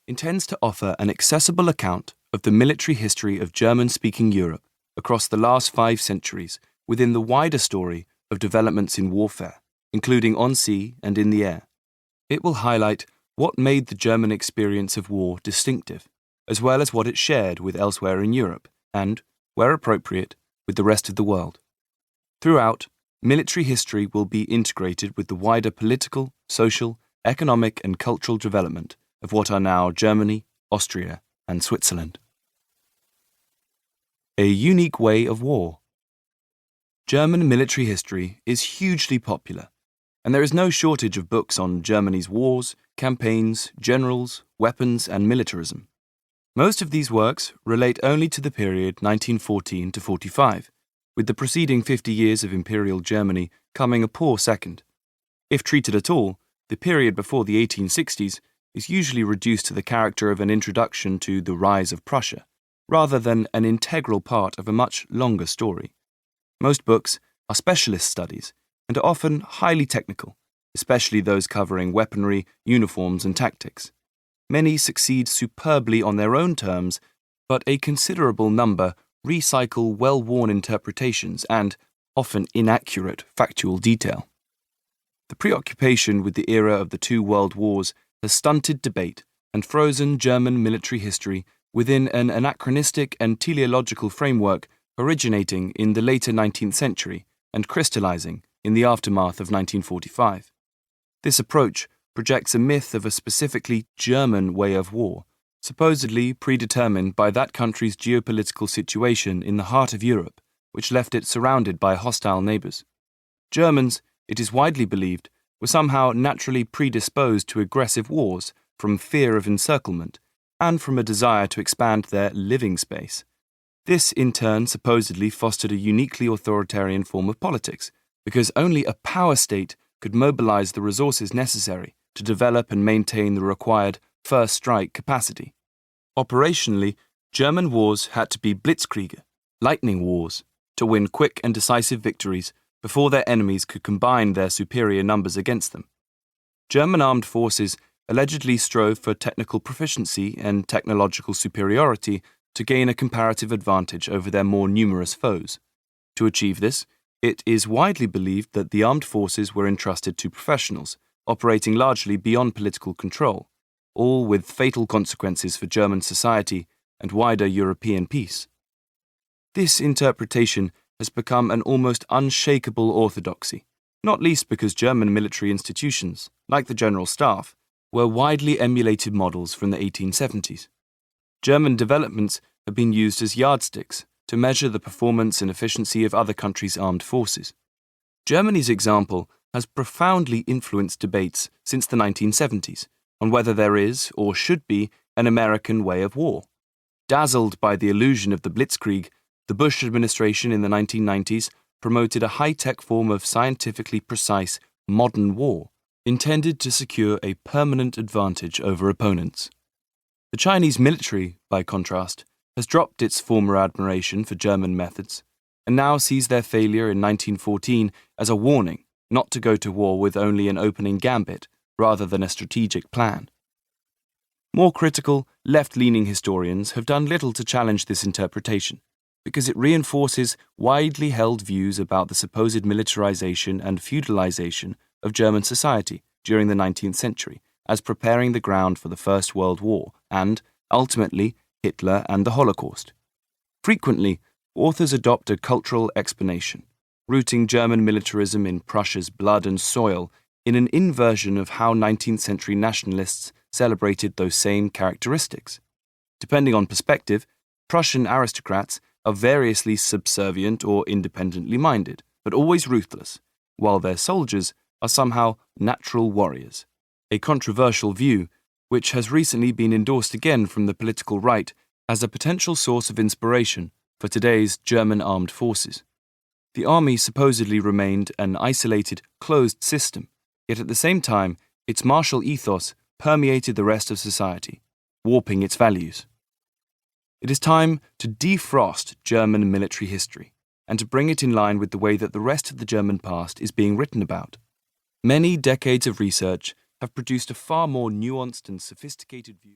intends to offer an accessible account of the military history of German-speaking Europe across the last 5 centuries within the wider story of developments in warfare, including on sea and in the air. It will highlight what made the German experience of war distinctive, as well as what it shared with elsewhere in Europe and, where appropriate, with the rest of the world. Throughout, military history will be integrated with the wider political, social, economic and cultural development of what are now Germany, Austria and Switzerland. A unique way of war. German military history is hugely popular, and there is no shortage of books on Germany's wars, campaigns, generals, weapons and militarism. Most of these works relate only to the period 1914 to 45, with the preceding 50 years of Imperial Germany coming a poor second. If treated at all, the period before the 1860s is usually reduced to the character of an introduction to the rise of Prussia, rather than an integral part of a much longer story. Most books are specialist studies and are often highly technical, especially those covering weaponry, uniforms and tactics. Many succeed superbly on their own terms, but a considerable number recycle well-worn interpretations and, often inaccurate, factual detail. The preoccupation with the era of the 2 world wars has stunted debate and frozen German military history within an anachronistic and teleological framework originating in the later 19th century and crystallizing in the aftermath of 1945. This approach projects a myth of a specifically German way of war, supposedly predetermined by that country's geopolitical situation in the heart of Europe, which left it surrounded by hostile neighbors. Germans, it is widely believed, were somehow naturally predisposed to aggressive wars from fear of encirclement and from a desire to expand their living space. This, in turn, supposedly fostered a uniquely authoritarian form of politics, because only a power state could mobilize the resources necessary to develop and maintain the required first strike capacity. Operationally, German wars had to be blitzkriege, lightning wars, to win quick and decisive victories before their enemies could combine their superior numbers against them. German armed forces allegedly strove for technical proficiency and technological superiority to gain a comparative advantage over their more numerous foes. To achieve this, it is widely believed that the armed forces were entrusted to professionals, operating largely beyond political control, all with fatal consequences for German society and wider European peace. This interpretation has become an almost unshakable orthodoxy, not least because German military institutions, like the General Staff, were widely emulated models from the 1870s. German developments have been used as yardsticks to measure the performance and efficiency of other countries' armed forces. Germany's example has profoundly influenced debates since the 1970s on whether there is or should be an American way of war. Dazzled by the illusion of the Blitzkrieg, the Bush administration in the 1990s promoted a high-tech form of scientifically precise, modern war, intended to secure a permanent advantage over opponents. The Chinese military, by contrast, has dropped its former admiration for German methods, and now sees their failure in 1914 as a warning not to go to war with only an opening gambit rather than a strategic plan. More critical, left-leaning historians have done little to challenge this interpretation, because it reinforces widely held views about the supposed militarization and feudalization of German society during the 19th century as preparing the ground for the First World War and, ultimately, Hitler and the Holocaust. Frequently, authors adopt a cultural explanation, rooting German militarism in Prussia's blood and soil in an inversion of how 19th century nationalists celebrated those same characteristics. Depending on perspective, Prussian aristocrats are variously subservient or independently minded, but always ruthless, while their soldiers are somehow natural warriors. A controversial view, which has recently been endorsed again from the political right as a potential source of inspiration for today's German armed forces. The army supposedly remained an isolated, closed system, yet at the same time, its martial ethos permeated the rest of society, warping its values. It is time to defrost German military history and to bring it in line with the way that the rest of the German past is being written about. Many decades of research have produced a far more nuanced and sophisticated view.